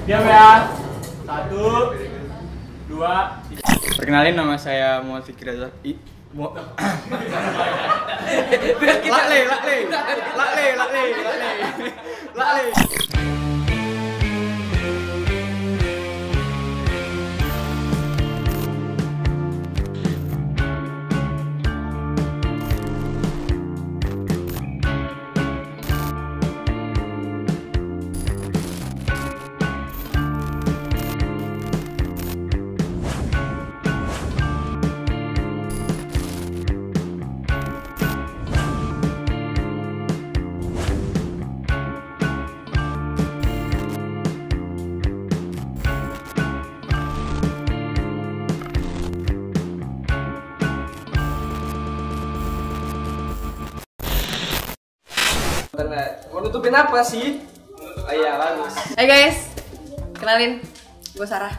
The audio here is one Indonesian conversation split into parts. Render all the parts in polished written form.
Diam ya. 1, 2, 3. Perkenalin, nama saya Muhammad Fikri Azhar. Lakle. Mau nutupin apa sih? Oh iya, bagus. Hai guys, kenalin, gue Sarah.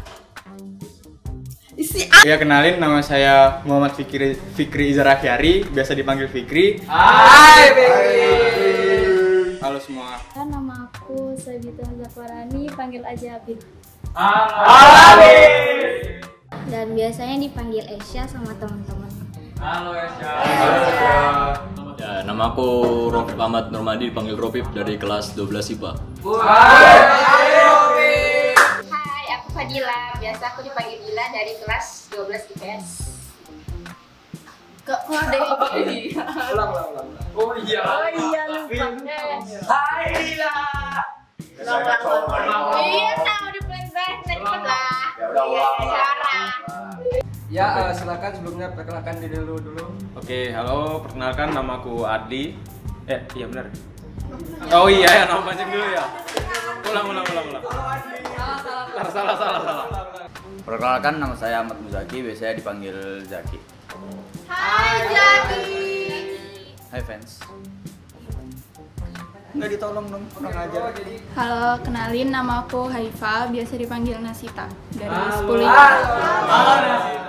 Ya, kenalin, nama saya Muhammad Fikri Izhar Akhyari, biasa dipanggil Fikri. Hai Fikri. Halo semua. Nama aku Sabita Zakwarani, panggil aja Abid. Halo. Dan biasanya dipanggil Esya sama teman-teman. Halo Esya. Ya, nama aku Rofif Ahmad Nurmadi, dipanggil Rofif dari kelas 12 IPA. Hai, aku Fadila. Biasa aku dipanggil Dila dari kelas 12 IPS. Kok ada yang Ulang. Oh iya lupa. Hai Dila. Iya, tahu di plan cepet lah. Sarah. Ya, silakan sebelumnya perkenalkan diri dulu. Oke, halo, perkenalkan, namaku Adli. Iya benar. Oh iya ya, nama panjang dulu ya. Ulang. Salah. Perkenalkan, nama saya Ahmad Muzaki, biasanya dipanggil Zaki. Hai, Jaki. Hai fans. Nggak ditolong dong, kurang ajar. Halo, kenalin, nama aku Haifa, biasa dipanggil Nasita dari 10. Halo Nasita.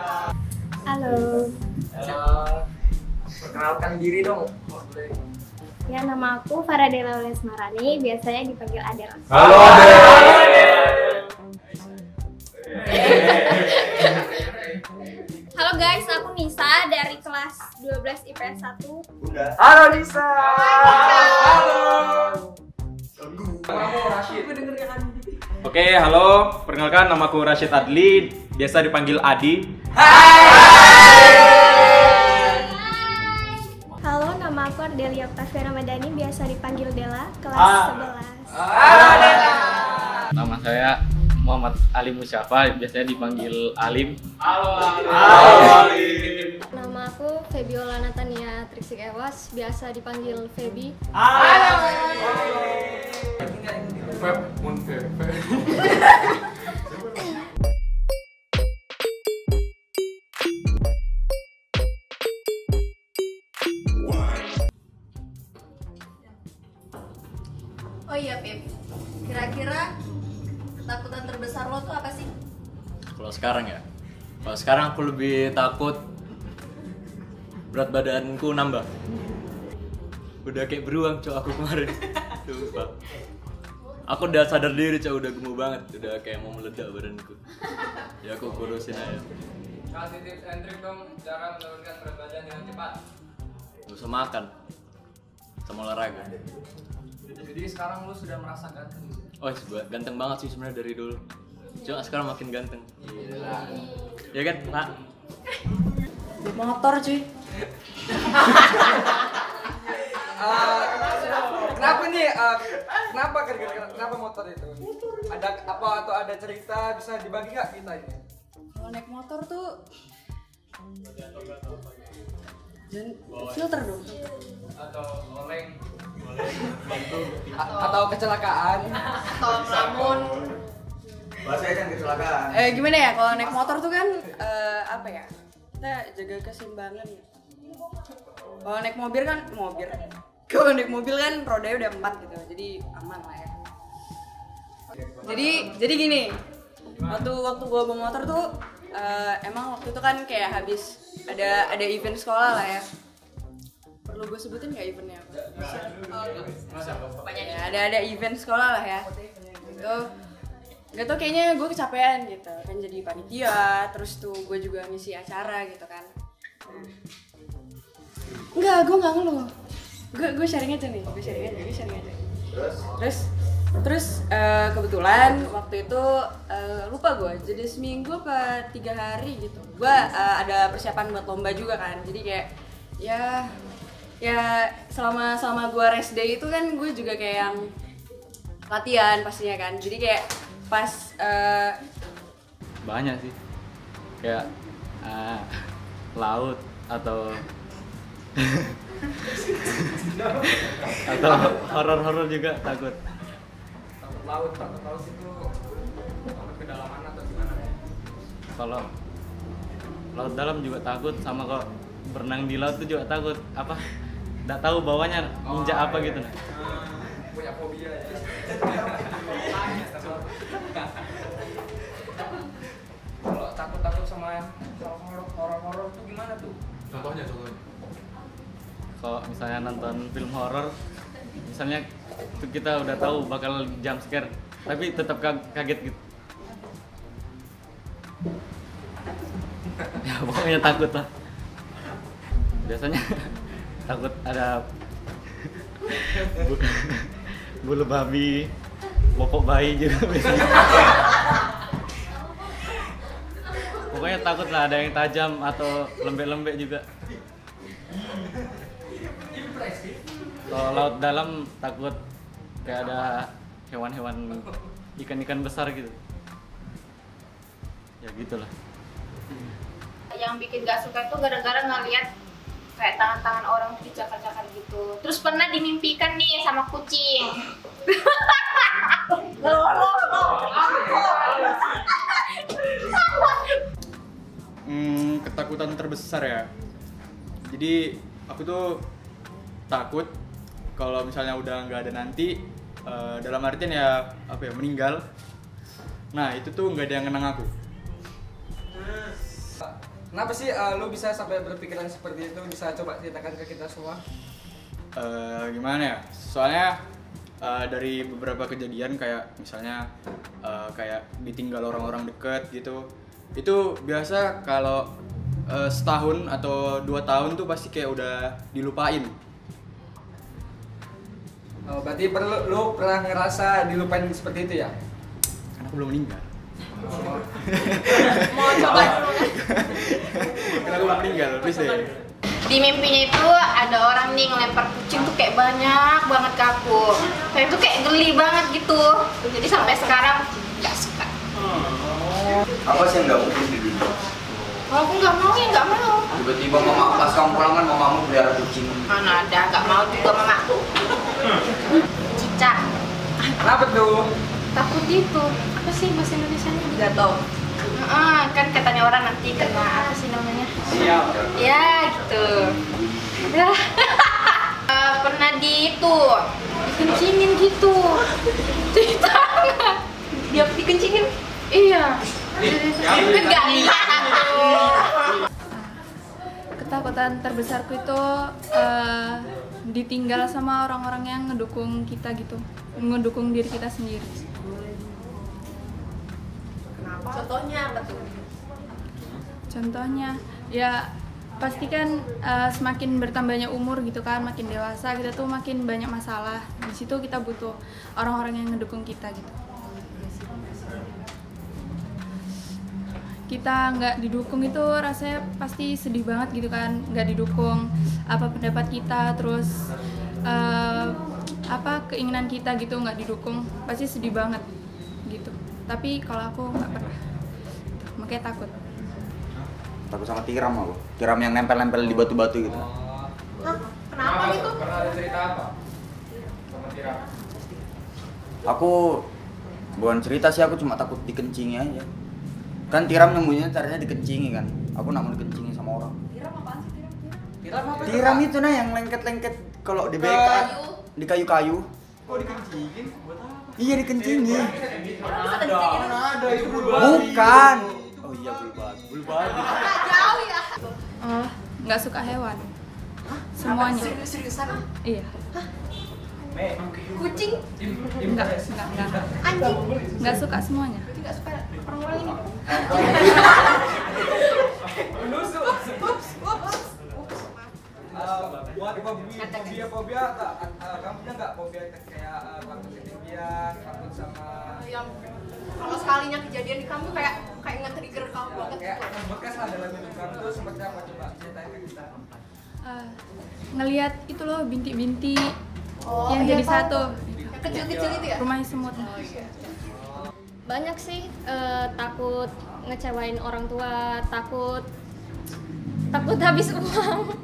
Halo. Perkenalkan diri dong. Ya, nama aku Faradela Lesmarani, biasanya dipanggil Adela. Halo Adel. Halo guys, aku Nisa dari kelas 12 IPS 1. Halo Nisa. Oke, halo, perkenalkan, namaku Rashid Adli, biasa dipanggil Adi. Halo, nama aku Ardelia Octavia Ramadhani, biasa dipanggil Dela, kelas 11. Nama saya Muhammad Ali Musyafa, biasanya dipanggil Alim. Halo Ali. Nama aku Febiola Natania Trixik Ewas, biasa dipanggil Febi. Oh iya Pip, kira-kira ketakutan terbesar lo tuh apa sih? Kalau sekarang ya? Kalau sekarang aku lebih takut berat badanku nambah. Udah kayak beruang cok aku kemarin. Sumpah. Aku udah sadar diri cok, udah gemuk banget, udah kayak mau meledak badanku. Ya aku kurusin aja. Kasih tips and trick dong cara menurunkan berat badan dengan cepat. Gak usah makan, sama olahraga. Jadi sekarang lu sudah merasa ganteng. Oh, ganteng banget sih sebenarnya dari dulu. Cuma sekarang makin ganteng. Ya kan, Pak? Di motor cuy. Kenapa nih? Kenapa motor itu? Ada apa atau ada cerita bisa dibagi nggak kita ini? Kalau naik motor tuh jangan filter dong. Atau oleng? Atau kecelakaan? Atau ngelamun. Bahasanya kan kecelakaan. Gimana ya, kalau naik motor tuh kan apa ya? Kita jaga keseimbangan ya. Kalau naik mobil kan kalau naik mobil kan rodanya udah 4 gitu, jadi aman lah ya. Jadi gini, waktu gua bawa motor tuh emang waktu itu kan kayak habis ada event sekolah lah ya. Perlu gue sebutin nggak eventnya? Masa? Ya, ada event sekolah lah ya. Itu nggak tau kayaknya gue kecapean gitu kan jadi panitia, terus tuh gue juga ngisi acara gitu kan. Enggak, gue nggak ngeluh. Gue sharing aja nih, gue sharing aja. Terus kebetulan waktu itu lupa gue, jadi seminggu apa 3 hari gitu. Gue ada persiapan buat lomba juga kan, jadi kayak ya selama gue rest day itu kan gue juga kayak yang latihan pastinya kan. Jadi kayak pas Banyak sih. Kayak laut atau horor-horor juga takut. Takut laut itu takut kedalaman atau gimana ya? Kalau laut dalam juga takut, sama kalau berenang di laut itu juga takut. Apa? Nggak tahu bawahnya injak apa gitu. Punya fobia ya. Kalau takut sama horor tuh gimana tuh? Contohnya. Kalau misalnya nonton film horor, misalnya itu kita udah tahu bakal jump scare, tapi tetap kaget gitu. Ya pokoknya takut lah. Biasanya takut ada bulu babi, bopok bayi juga biasanya. Pokoknya takut lah ada yang tajam atau lembek-lembek juga. Kalau laut dalam takut kayak ada hewan-hewan, ikan-ikan besar gitu. Ya gitulah. Yang bikin gak suka itu gara-gara ngeliat kayak tangan-tangan orang tuh dicakar-cakar gitu. Terus pernah dimimpikan nih sama kucing. Ketakutan terbesar ya. Jadi aku tuh takut kalau misalnya udah nggak ada nanti, dalam artian ya apa ya, meninggal. Nah itu tuh nggak ada yang kenang aku. Kenapa sih lu bisa sampai berpikiran seperti itu? Bisa coba ceritakan ke kita semua? Gimana ya? Soalnya dari beberapa kejadian kayak misalnya kayak ditinggal orang-orang deket gitu. Itu biasa kalau setahun atau 2 tahun tuh pasti kayak udah dilupain. Oh, berarti lu pernah ngerasa dilupain seperti itu ya? Karena aku belum meninggal. mau coba Karena aku belum meninggal, please deh. Di mimpinya itu ada orang nih ngelempar kucing tuh kayak banyak banget ke aku. Saya tuh kayak geli banget gitu. Jadi sampai sekarang nggak suka. Apa sih yang nggak mungkin di dunia? Kalau aku nggak mau ya nggak mau. Tiba-tiba mama pas kamu pulang kan mamamu pelihara kucing. Mana ada, nggak mau juga mamaku. Cicak. Kenapa tuh? Takut gitu. Apa sih bahasa Indonesianya? jatuh. Kan katanya orang nanti kena apa sih namanya? Siap. Ya gitu. Ya. Pernah dikencingin gitu. Ceritanya. Dia dikencingin? Iya. Enggak lihat aku. Ketakutan terbesarku itu ditinggal sama orang-orang yang ngedukung kita gitu, ngedukung diri kita sendiri. Contohnya apa tuh? Contohnya ya pasti kan semakin bertambahnya umur gitu kan, makin dewasa kita tuh makin banyak masalah. Di situ kita butuh orang-orang yang ngedukung kita gitu. Kita nggak didukung itu rasanya pasti sedih banget gitu kan, nggak didukung apa pendapat kita, terus apa keinginan kita gitu nggak didukung, pasti sedih banget gitu. Tapi kalau aku nggak pernah, makanya takut. Takut sama tiram aku. Tiram yang nempel-nempel di batu-batu gitu. Kenapa gitu? Pernah ada cerita apa? Sama tiram? Aku bukan cerita sih, aku cuma takut dikencingi aja. Kan tiram nyembunyinya caranya dikencingi kan. Aku nak mau dikencingi sama orang. Tiram apaan sih tiram? Tiram apa? Tiram itu nah yang lengket-lengket kalau di BK di kayu-kayu. Kok dikencingin? Buat apa? Iya dikencingi. Ada itu Bukan. Oh iya bulu babi. Jauh ya. Nggak suka hewan. Semuanya. Seriusan? Iya. Kucing, Enggak. anjing. Nggak suka semuanya. Tidak suka orang-orang ini. Buat fobia tak? Kamu punya nggak fobia kayak takut ketinggian, takut sama Yang kalau sekalinya kejadian di kamu kayak nge-trigger kamu banget kayak gitu. membekas lah dalam hidup kamu tuh seperti apa, coba ceritain ke kita. Ngelihat itu loh binti-binti Oh, yang iya, jadi tahu. satu. Yang kecil-kecil itu ya? Rumahnya semut. Banyak sih, takut ngecewain orang tua, takut habis uang,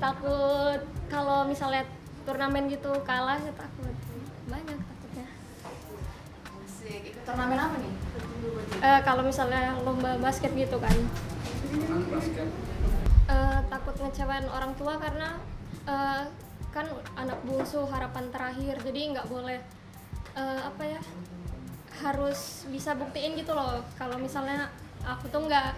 takut kalau misalnya turnamen gitu kalah ya takut, banyak takutnya. Asik, ikut turnamen apa nih? Kalau misalnya lomba basket gitu kan, takut ngecewain orang tua karena kan anak bungsu harapan terakhir, jadi nggak boleh harus bisa buktiin gitu loh. Kalau misalnya aku tuh nggak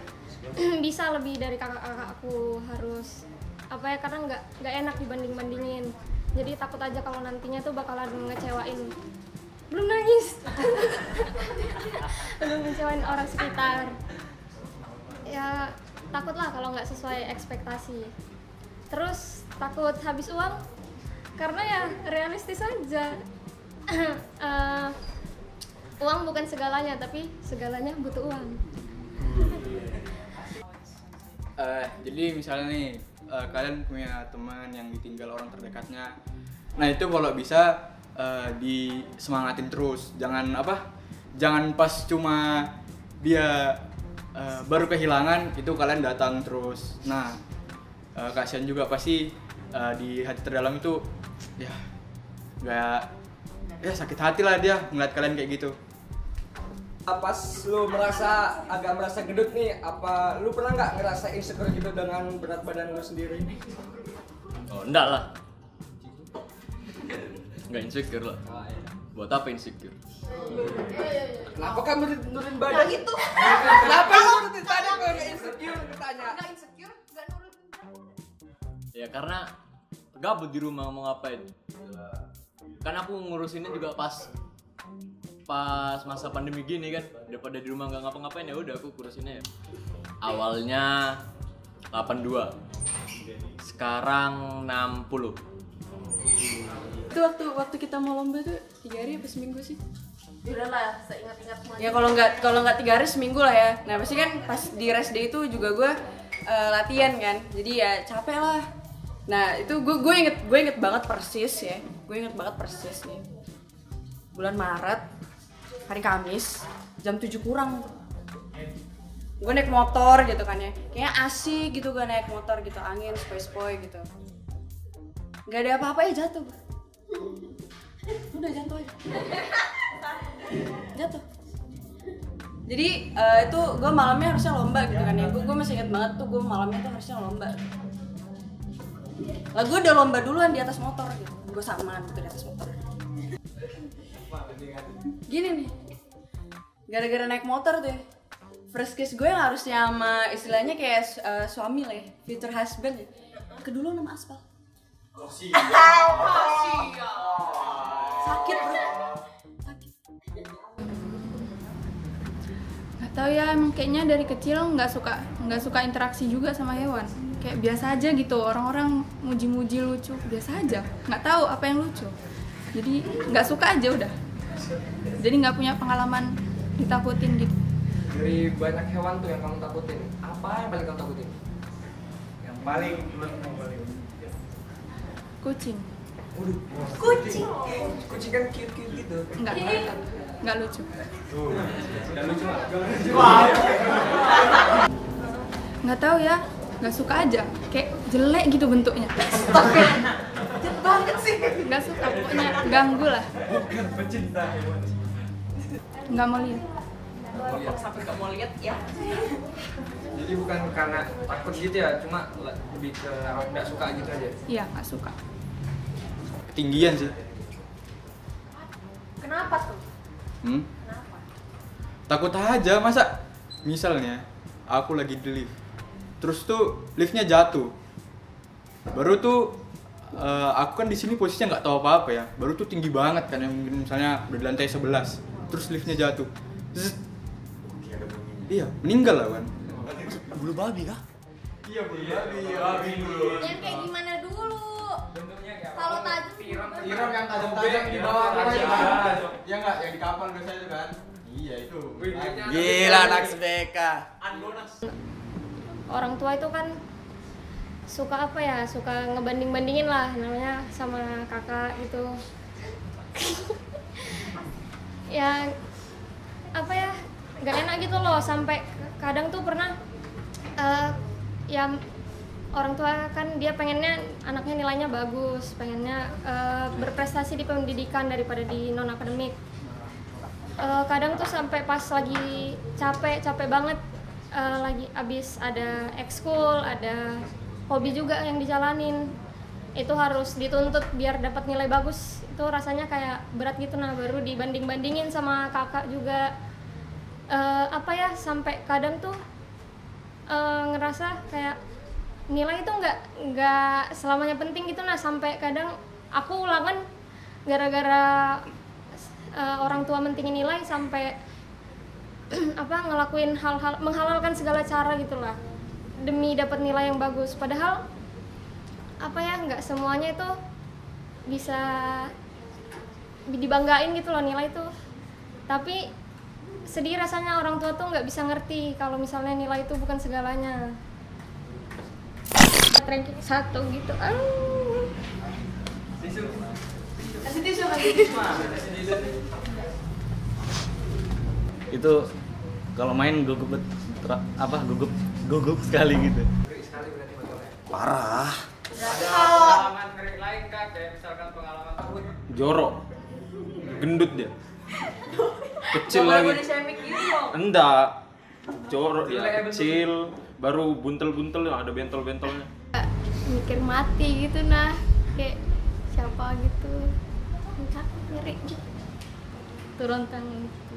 bisa lebih dari kakak-kakak aku, harus karena nggak enak dibanding-bandingin. Jadi takut aja kalau nantinya tuh bakalan ngecewain. Belum nangis. Belum ngecewain orang sekitar. Ya takut lah kalau nggak sesuai ekspektasi. Terus takut habis uang karena ya realistis aja. Uang bukan segalanya, tapi segalanya butuh uang. Jadi misalnya nih kalian punya teman yang ditinggal orang terdekatnya, nah itu kalau bisa disemangatin terus, jangan pas cuma dia baru kehilangan itu kalian datang terus. Nah kasihan juga pasti di hati terdalam itu ya nggak, ya sakit hati lah dia ngeliat kalian kayak gitu. Pas lu agak merasa gedut nih, apa lu pernah nggak ngerasa insecure gitu dengan berat badan lu sendiri? Oh, enggak lah. Enggak insecure lah. Buat apa insecure? Kenapa kan nurunin badan? Nah gitu. Kenapa lu nurunin badan kalau nggak insecure? Ditanya. Nggak insecure, nggak nurunin badan. Ya karena gabut di rumah mau ngapain. Kan aku ngurusinnya juga pas masa pandemi gini kan, daripada di rumah nggak ngapa-ngapain ya udah aku ngurusinnya ya. Awalnya 82, sekarang 60. Itu waktu kita mau lomba tuh 3 hari apa seminggu sih? Udah lah, seingat-ingat semuanya. Ya kalau nggak 3 hari seminggu lah ya. Nah pasti kan pas di rest day itu juga gue latihan kan, jadi ya capek lah. Nah itu gue inget banget persis ya, nih bulan Maret, hari Kamis, jam 7 kurang. Gue naik motor gitu kan ya, kayaknya asik gitu gue naik motor gitu, angin sepoi-sepoi gitu. Gak ada apa-apa ya jatuh. Udah jatuh aja. Jatuh. Jadi itu gue malamnya harusnya lomba gitu kan ya. Gue masih inget banget tuh gue malamnya tuh harusnya lomba. Lah gue udah lomba duluan di atas motor gitu. Gue samaan gitu di atas motor. Gini nih, gara-gara naik motor tuh, first kiss gue yang harusnya sama istilahnya kayak suami lah ya, future husband ya, keduluan sama aspal. Sakit bro, sakit. Nggak tahu ya, emang kayaknya dari kecil nggak suka interaksi juga sama hewan. Kayak biasa aja gitu, orang-orang muji-muji lucu, biasa aja. Nggak tahu apa yang lucu. Jadi nggak suka aja udah. Jadi nggak punya pengalaman ditakutin gitu. Dari banyak hewan tuh yang kamu takutin, apa yang paling kamu takutin? Yang paling Kucing. Waduh, Kucing. Kucing kan cute gitu. Nggak lucu. Dan lucu nggak? Nggak tahu ya, nggak suka aja. Kayak jelek gitu bentuknya. Jelek banget sih. Nggak suka, pokoknya ganggu lah. Bukan pecinta hewan. Nggak mau lihat. Sampai nggak mau lihat ya. Jadi bukan karena takut gitu ya, cuma lebih ke nggak suka gitu aja. Iya, nggak suka. Ketinggian sih. Kenapa tuh? Kenapa? Takut aja, masa misalnya aku lagi di lift, terus tuh liftnya jatuh, baru tuh aku kan di sini posisinya nggak tahu apa-apa ya. Baru tuh tinggi banget kan, yang mungkin misalnya udah di lantai 11. Terus liftnya jatuh. Zzz. Iya, meninggal lah kan. Bulu babi kah? Iya, bulu babi. Yang kayak gimana dulu? Kalau tajam Tiram yang tajam-tajam di bawah apa itu kan? Ya enggak, yang di kapal biasanya itu kan? Iya, itu. Gila anak SBK. Orang tua itu kan suka apa ya, suka ngebanding-bandingin lah namanya sama kakak gitu. Ya apa ya, nggak enak gitu loh, sampai kadang tuh pernah ya orang tua kan dia pengennya anaknya nilainya bagus, pengennya berprestasi di pendidikan daripada di non akademik. Kadang tuh sampai pas lagi capek banget, lagi abis ada ekskul, ada hobi juga yang dijalanin, itu harus dituntut biar dapat nilai bagus. Itu rasanya kayak berat gitu. Nah baru dibanding-bandingin sama kakak juga, apa ya, sampai kadang tuh ngerasa kayak nilai itu nggak selamanya penting gitu. Nah sampai kadang aku ulangan gara-gara orang tua mentingin nilai, sampai apa ngelakuin hal-hal, menghalalkan segala cara gitulah demi dapat nilai yang bagus. Padahal apa ya, nggak semuanya itu bisa dibanggain gitu loh nilai itu. Tapi sedih rasanya orang tua tuh nggak bisa ngerti kalau misalnya nilai itu bukan segalanya. Ranking 1 gitu. Itu kalau main gugup sekali gitu. Parah. Pengalaman ngeri lain kah, kayak misalkan pengalaman takut? Jorok, gendut dia, kecil lagi. Enggak, jorok dia, kecil, baru buntel-buntel, ada bentol-bentolnya. Mikir mati gitu, nah kayak siapa gitu, entah, ngeri gitu, turun tangan gitu.